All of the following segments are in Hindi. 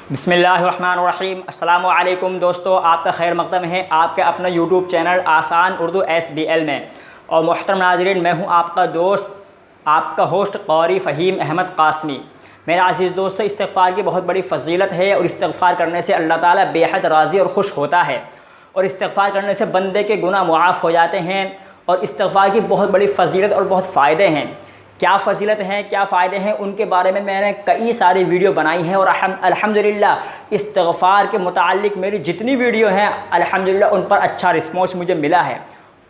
बिस्मिल्लाहिर्रहमानिर्रहीम। अस्सलामु अलैकुम दोस्तों, आपका खैर मकदम है आपके अपना यूट्यूब चैनल आसान उर्दू SBL में। और मोहतरम नाज़रीन, मैं हूं आपका दोस्त, आपका होस्ट क़ारी फ़हीम अहमद क़ासमी। मेरा अज़ीज़ दोस्तों, इस्तिग़फ़ार की बहुत बड़ी फ़जीलत है और इस्तिग़फ़ार करने से अल्लाह ताला बेहद राज़ी और खुश होता है। और इस्तिग़फ़ार करने से बंदे के गुनाह मुआफ़ हो जाते हैं। और इस्तिग़फ़ार की बहुत बड़ी फ़जीलत और बहुत फ़ायदे हैं। क्या फ़जीलत हैं, क्या फ़ायदे हैं, उनके बारे में मैंने कई सारी वीडियो बनाई हैं। और अल्हम्दुलिल्लाह इस्तिग़फ़ार के मुताल्लिक़ मेरी जितनी वीडियो हैं अल्हम्दुलिल्लाह उन पर अच्छा रिस्पॉन्स मुझे मिला है।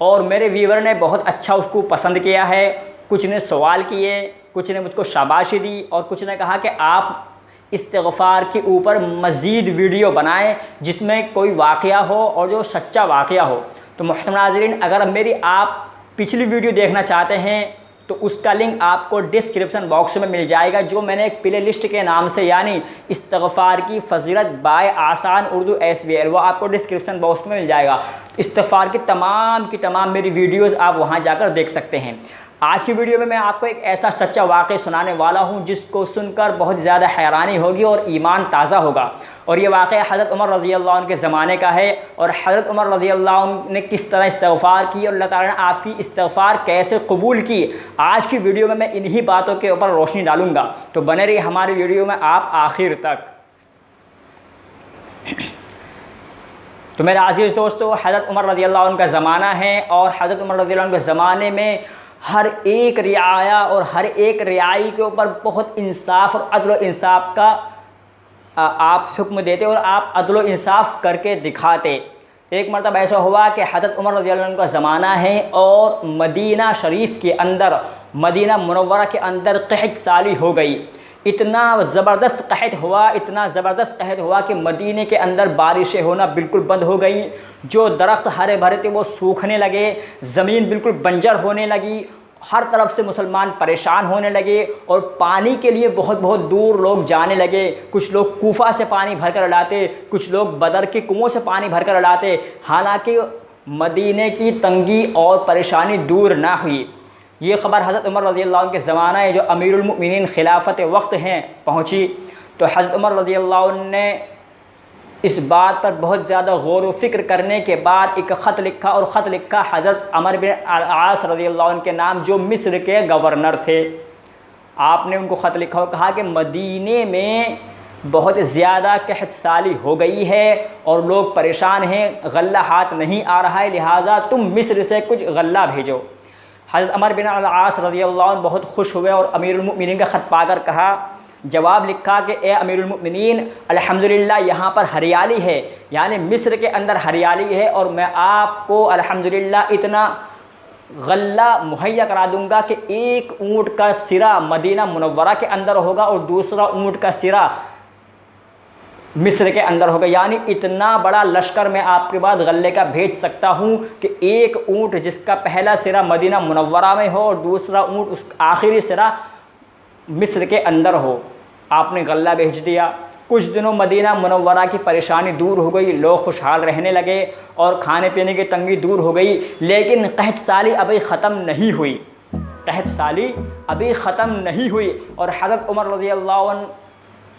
और मेरे व्यूवर ने बहुत अच्छा उसको पसंद किया है। कुछ ने सवाल किए, कुछ ने मुझको शाबाशी दी और कुछ ने कहा कि आप इस्तिग़फ़ार के ऊपर मज़ीद वीडियो बनाएं जिसमें कोई वाक़या हो और जो सच्चा वाक़या हो। तो मोहतरम नाज़रीन, अगर मेरी आप पिछली वीडियो देखना चाहते हैं तो उसका लिंक आपको डिस्क्रिप्शन बॉक्स में मिल जाएगा, जो मैंने एक प्ले लिस्ट के नाम से यानी इस्तिग़फ़ार की फ़जीलत बाय आसान उर्दू SBL, वो आपको डिस्क्रिप्शन बॉक्स में मिल जाएगा। इस्तिग़फ़ार की तमाम मेरी वीडियोज़ आप वहाँ जाकर देख सकते हैं। आज की वीडियो में मैं आपको एक ऐसा सच्चा वाक़या सुनाने वाला हूँ जिसको सुनकर बहुत ज़्यादा हैरानी होगी और ईमान ताज़ा होगा। और ये वाक़या हज़रत उमर रज़ियल्लाहु अन्हु के ज़माने का है। और हज़रत उमर रज़ियल्लाहु अन्हु ने किस तरह इस्तिग़फ़ार की और अल्लाह ताला ने आपकी इस्तिग़फ़ार कैसे कबूल की, आज की वीडियो में मैं इन्हीं बातों के ऊपर रोशनी डालूँगा। तो बने रहिए हमारी वीडियो में आप आखिर तक। तो मेरे अज़ीज़ दोस्तों, हज़रत उमर रज़ियल्लाहु अन्हु का ज़माना है। और हज़रत उमर रज़ियल्लाहु अन्हु के ज़माने में हर एक रियाया और हर एक रियाई के ऊपर बहुत इंसाफ और अदल व इंसाफ का आप हुक्म देते और आप अदल व इंसाफ करके दिखाते। एक मरतबा ऐसा हुआ कि हज़रत उमर रज़ियल्लाहु अन्हु का ज़माना है और मदीना शरीफ के अंदर, मदीना मुनव्वरा के अंदर क़हत साली हो गई। इतना ज़बरदस्त कहत हुआ कि मदीने के अंदर बारिशें होना बिल्कुल बंद हो गई। जो दरख्त हरे भरे थे वो सूखने लगे, ज़मीन बिल्कुल बंजर होने लगी, हर तरफ से मुसलमान परेशान होने लगे और पानी के लिए बहुत दूर लोग जाने लगे। कुछ लोग कूफा से पानी भर कर लाते, कुछ लोग बदर के कुओं से पानी भर कर लाते। हालांकि मदीने की तंगी और परेशानी दूर ना हुई। ये ख़बर हज़रत उमर रज़ियल्लाहु अन्हु के ज़माना है जो अमीरुल मुमिनीन खिलाफत वक्त हैं पहुँची। तो हज़रत उमर रज़ियल्लाहु अन्हु ने इस बात पर बहुत ज़्यादा गौर व फ़िक्र करने के बाद एक ख़त लिखा और ख़त लिखा हज़रत अमर बिन अल-आस रज़ियल्लाहु अन्हु के नाम, जो मिस्र के गवर्नर थे। आपने उनको ख़त लिखा और कहा कि मदीने में बहुत ज़्यादा कहत साली हो गई है और लोग परेशान हैं, गल्ला हाथ नहीं आ रहा है, लिहाजा तुम मिस्र से कुछ गल्ला भेजो। हज़रत अमर बिन अल-आस रज़ियल्लाहु अन्हु बहुत खुश हुए और अमीरुल मुमिनीन का ख़त पाकर कहा, जवाब लिखा कि ए अमीरुल मुमिनीन, अल्हम्दुलिल्लाह यहाँ पर हरियाली है, यानी मिस्र के अंदर हरियाली है और मैं आपको अल्हम्दुलिल्लाह इतना गल्ला मुहैया करा दूँगा कि एक ऊँट का सिरा मदीना मुनव्वरा के अंदर होगा और दूसरा ऊँट का सिरा मिस्र के अंदर होगा। यानी इतना बड़ा लश्कर मैं आपके बाद गल्ले का भेज सकता हूँ कि एक ऊँट जिसका पहला सिरा मदीना मुनव्वरा में हो और दूसरा ऊँट उस आखिरी सिरा मिस्र के अंदर हो। आपने गल्ला भेज दिया। कुछ दिनों मदीना मुनव्वरा की परेशानी दूर हो गई, लोग खुशहाल रहने लगे और खाने पीने की तंगी दूर हो गई। लेकिन कहत साली अभी ख़त्म नहीं हुई, और हज़रत उमर रज़ियल्लाहु अन्हु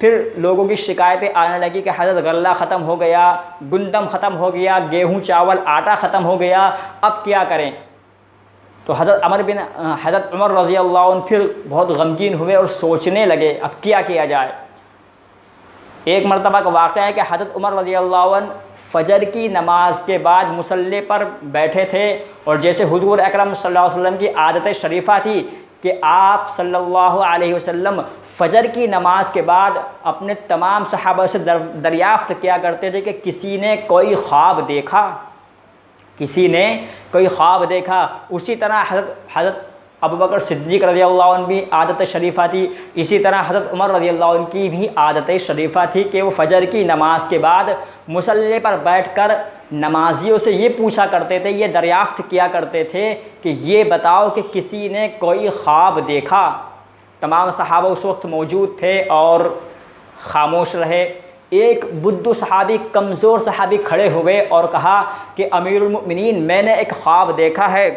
फिर लोगों की शिकायतें आने लगी कि हज़रत गल्ला ख़त्म हो गया, गुंदम ख़त्म हो गया, गेहूँ चावल आटा ख़त्म हो गया, अब क्या करें। तो हज़रत उमर रज़ियल्लाहु अन्हु फिर बहुत गमगीन हुए और सोचने लगे अब क्या किया जाए। एक मरतबा का वाक़या है कि हज़रत उमर रज़ियल्लाहु अन्हु फ़जर की नमाज के बाद मुसल्ले पर बैठे थे और जैसे हुज़ूर अकरम सल्लल्लाहु अलैहि वसल्लम की आदत शरीफ़ा थी कि आप सल्लल्लाहु अलैहि वसल्लम फ़जर की नमाज के बाद अपने तमाम सहाबा से दरियाफ़्त किया करते थे कि किसी ने कोई ख्वाब देखा। उसी तरह हज़रत अबू बकर सिद्दीक़ रज़ियल्लाहु अन्हु भी आदत शरीफ़ा थी। इसी तरह हज़रत उमर रज़ियल्लाहु अन्हु की भी आदत शरीफ़ा थी कि वो फ़जर की नमाज के बाद मुसल्ले पर बैठकर नमाजियों से ये पूछा करते थे, ये दरियाफ़्त किया करते थे कि ये बताओ कि किसी ने कोई ख्वाब देखा। तमाम सहाबा उस वक्त मौजूद थे और ख़ामोश रहे। एक बुद्दू सहाबी, कमज़ोर सहाबी खड़े हुए और कहा कि अमीरुल मुमिनीन, मैंने एक ख्वाब देखा है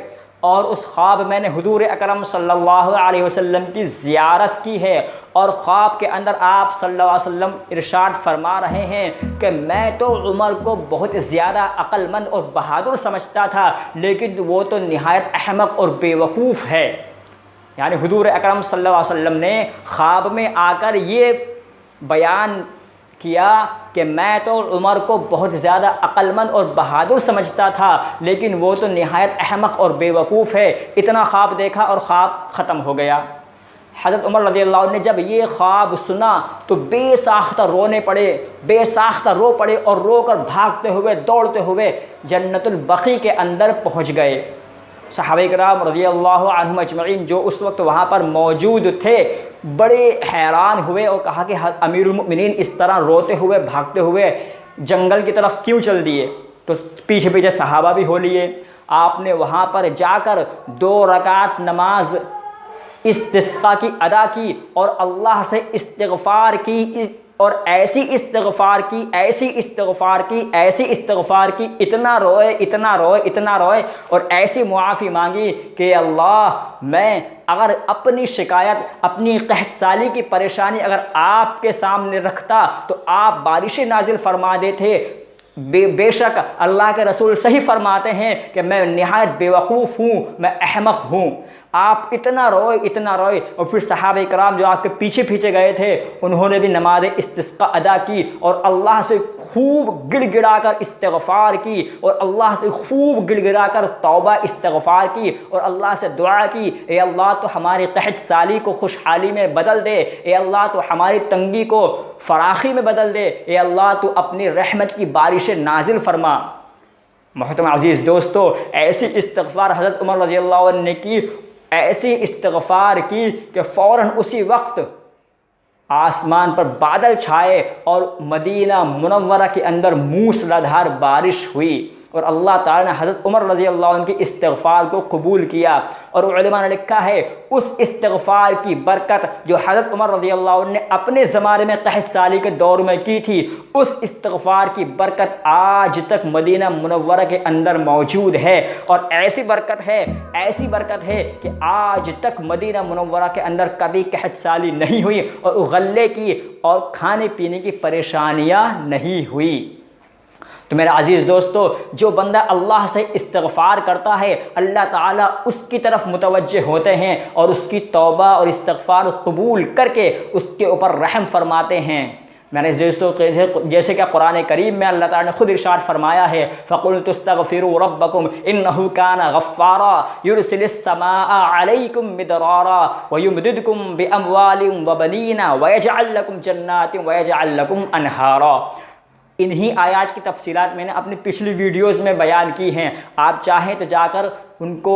और उस ख्वाब मैंने हुजूर अकरम सल्लल्लाहु अलैहि वसल्लम की ज़ियारत की है और ख्वाब के अंदर आप सल्लल्लाहु अलैहि वसल्लम इरशाद फरमा रहे हैं कि मैं तो उमर को बहुत ज़्यादा अक्लमंद और बहादुर समझता था, लेकिन वो तो निहायत अहमक और बेवकूफ़ है। यानी हुजूर अकरम सल्लल्लाहु अलैहि वसल्लम ने ख्वाब में आकर ये बयान किया कि मैं तो उमर को बहुत ज़्यादा अक्लमंद और बहादुर समझता था, लेकिन वो तो निहायत अहमक और बेवकूफ़ है। इतना ख्वाब देखा और ख्वाब ख़त्म हो गया। हज़रत उमर रज़ियल्लाहु अन्हु ने जब ये ख्वाब सुना तो बेसाख्ता रोने पड़े, बेसाख्ता रो पड़े और रोकर भागते हुए दौड़ते हुए जन्नतुल बक़ी के अंदर पहुँच गए। सहाबा किराम रज़ियल्लाहु अन्हुम अजमईन जो उस वक्त वहाँ पर मौजूद थे बड़े हैरान हुए और कहा कि अमीरुल मोमिनीन इस तरह रोते हुए भागते हुए जंगल की तरफ क्यों चल दिए। तो पीछे पीछे सहाबा भी हो लिए। आपने वहाँ पर जाकर 2 रकात नमाज इस्तिस्क़ा की अदा की और अल्लाह से इस्तिग़फ़ार की और ऐसी इस्तिग़फ़ार की, इतना रोए और ऐसी मुआफ़ी मांगी कि अल्लाह मैं अगर अपनी शिकायत, अपनी कहतसाली की परेशानी अगर आपके सामने रखता तो आप बारिशें नाजिल फरमा देते। बेशक अल्लाह के रसूल सही फरमाते हैं कि मैं निहायत बेवकूफ़ हूँ, मैं अहमक हूँ। आप इतना रोए और फिर सहाबा किराम जो आपके पीछे पीछे गए थे उन्होंने भी नमाज इस्तिस्क़ा अदा की और अल्लाह से खूब गिड़गिड़ाकर इस्तिग़फ़ार की और अल्लाह से खूब गिड़गिड़ाकर तौबा इस्तिग़फ़ार की और अल्लाह से दुआ की, ए अल्लाह तो हमारी कहत साली को खुशहाली में बदल दे, ए अल्लाह तो हमारी तंगी को फ़राखी में बदल दे, ए अल्लाह तो अपनी रहमत की बारिशें नाजिल फरमा। मोहतरम अज़ीज़ दोस्तों, ऐसी इस्तिग़फ़ार हज़रत उमर रज़ियल्लाहु अन्हु ने की, ऐसी इस्तिग़फ़ार की कि फ़ौरन उसी वक्त आसमान पर बादल छाए और मदीना मुनव्वरा के अंदर मूसलाधार बारिश हुई और अल्लाह ताला ने हज़रत उमर रज़ियल्लाहु अन्हु की इस्तिग़फ़ार को कबूल किया। और उलमा ने लिखा है उस इस्तिग़फ़ार की बरकत जो हज़रत उमर रज़ियल्लाहु अन्हु ने अपने ज़माने में कहत साली के दौर में की थी, उस इस्तिग़फ़ार की बरकत आज तक मदीना मुनव्वरा के अंदर मौजूद है। और ऐसी बरकत है कि आज तक मदीना मुनव्वरा के अंदर कभी कहत साली नहीं हुई और गल्ले की और खाने पीने की परेशानियाँ नहीं हुई। तो मेरे अज़ीज़ दोस्तों, जो बंदा अल्लाह से इस्तिग़फ़ार करता है अल्लाह ताला उसकी तरफ मुतवज्जे होते हैं और उसकी तौबा और इस्तिग़फ़ार कबूल करके उसके ऊपर रहम फरमाते हैं। मेरे दोस्तों, जैसे कि कुरान करीम में अल्लाह ताला ने खुद इरशाद फरमाया है, फ़क़ुल्तु इस्तग़फ़िरू रब्बकुम इन्नहु काना गफ़्फ़ारा युरसिलिस समाअ अलैकुम मिदरारा व युमदिदकुम बिअमवालिन व बनीना व यजअल लकुम जन्नातिन व यजअल लकुम अनहारा। इन्हीं आयात की तफसीलात मैंने अपनी पिछली वीडियोज़ में बयान की हैं। आप चाहें तो जाकर उनको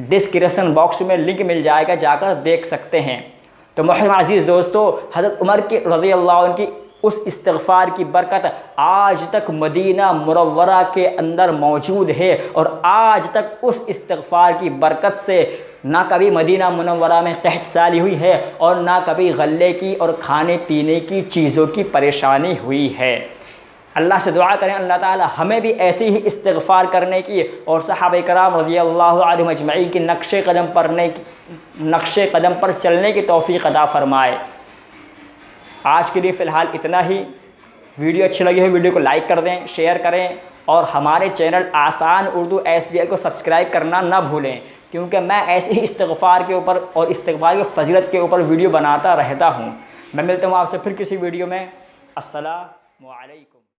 डिस्क्रिप्शन बॉक्स में लिंक मिल जाएगा, जाकर देख सकते हैं। तो मोहतरम अज़ीज़ दोस्तों, हज़रत उमर की रज़ियल्लाहु अन्हु की उस इस्तिग़फ़ार की बरकत आज तक मदीना मुनव्वरा के अंदर मौजूद है और आज तक उस इस्तिग़फ़ार की बरकत से ना कभी मदीना मुनव्वरा में कहत साली हुई है और ना कभी गल्ले की और खाने पीने की चीज़ों की परेशानी हुई है। अल्लाह से दुआ करें अल्लाह ताला हमें भी ऐसी ही इस्तिग़फ़ार करने की और सहाबा किराम रज़ियल्लाहु अन्हुम अजमईन की नक्शे कदम पर चलने की तौफ़ीक़ अता फ़रमाए। आज के लिए फ़िलहाल इतना ही। वीडियो अच्छी लगी हो वीडियो को लाइक कर दें, शेयर करें और हमारे चैनल आसान उर्दू SBI को सब्सक्राइब करना ना भूलें, क्योंकि मैं ऐसे ही इस्तिग़फ़ार के ऊपर और इस्तिग़फ़ार की फ़ज़ीलत के ऊपर वीडियो बनाता रहता हूँ। मैं मिलता हूँ आपसे फिर किसी वीडियो में। अस्सलामु अलैकुम।